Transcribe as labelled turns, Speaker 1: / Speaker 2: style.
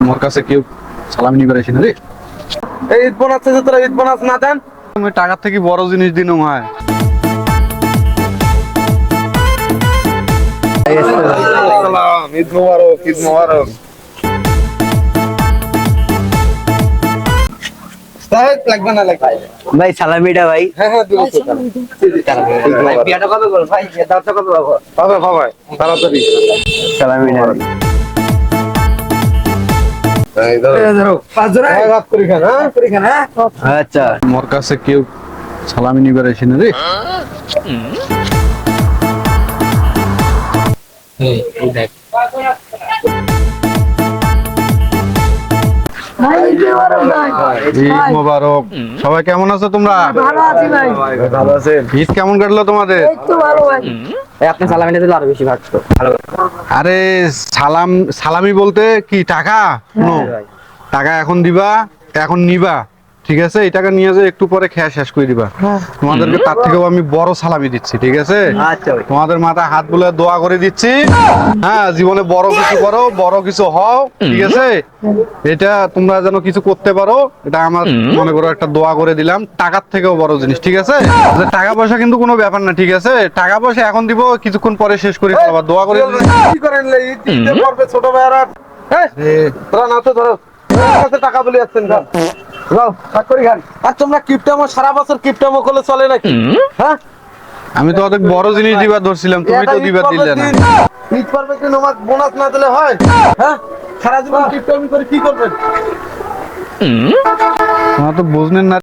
Speaker 1: তোমার কাছে কেউ সালামি নিবার আসি না রে।
Speaker 2: এই ঈদ বোনাস আছে, তোরা ঈদ বোনাস না দেন?
Speaker 1: তুমি টাকার থেকে বড় জিনিস দিন হয়।
Speaker 2: ঈদ মোবারক, ঈদ মোবারক। লাগবে না, লাগবে।
Speaker 3: ভাই সালামিটা ভাই।
Speaker 2: হ্যাঁ হ্যাঁ, দিব তো।
Speaker 3: ভাই বিয়াটা কবে করব ভাই? বিয়াটা কবে করব?
Speaker 2: পাবে পাবে, তাড়াতাড়ি।
Speaker 3: সালামিটা ভাই।
Speaker 2: এই ধরো, পাঁচ জোড়া ভাগ করি খান, হ্যাঁ করি খান, হ্যাঁ।
Speaker 3: আচ্ছা
Speaker 1: তোমার কাছে কেউ সালামি নিবার আসি না রে। ঈদ মোবারক। সবাই কেমন আছো তোমরা?
Speaker 2: ভালো আছেন?
Speaker 1: ঈদ কেমন কাটলো তোমাদের?
Speaker 3: আপনি সালামিটা দিলে আরো বেশি ভাগতো। ভালো
Speaker 1: আরে সালামি বলতে কি টাকা? নো, টাকা এখন দিবা, এখন নিবা, ঠিক আছে? এই টাকা নিয়ে যে একটু পরে খেয়া শেষ করে দিবা। তোমাদেরকে তার থেকেও আমি বড় সালামি দিচ্ছি, ঠিক আছে?
Speaker 3: আচ্ছা ভাই।
Speaker 1: তোমাদের মাথায় হাত বুলে দোয়া করে দিচ্ছি, হ্যাঁ, জীবনে বড় কিছু করো, বড় কিছু হও, ঠিক আছে? এটা তোমরা যেন কিছু করতে পারো, এটা আমার মনে করো একটা দোয়া করে দিলাম। টাকার থেকেও বড় জিনিস, ঠিক আছে? যে টাকা পয়সা কিন্তু কোনো ব্যাপার না, ঠিক আছে? টাকা পয়সা এখন দিব, কিছুক্ষণ পরে শেষ করে ফেলবা, দোয়া করে দিলাম।
Speaker 2: কি করেন লে? ঈদ পড়বে ছোট ভাইরা। হ্যাঁ, তোরা না তো ধরো। আমার কাছে টাকা বলে যাচ্ছেন খান। যাও, ভাগ করি খান। আর তোমরা কিপটামো সারা বছর কিপটামো করলে চলে নাকি? হ্যাঁ?
Speaker 1: আমি তো অনেক বড় জিনিস দিবার ধরছিলাম, তুমি তো দিবার দিলে না।
Speaker 2: ঈদ পর্বে দিন আমাকে বোনাস না দিলে হয়? হ্যাঁ? সারা জীবন কিপটামি করে কি করবেন?
Speaker 1: তোমরা তো বুঝলেন না।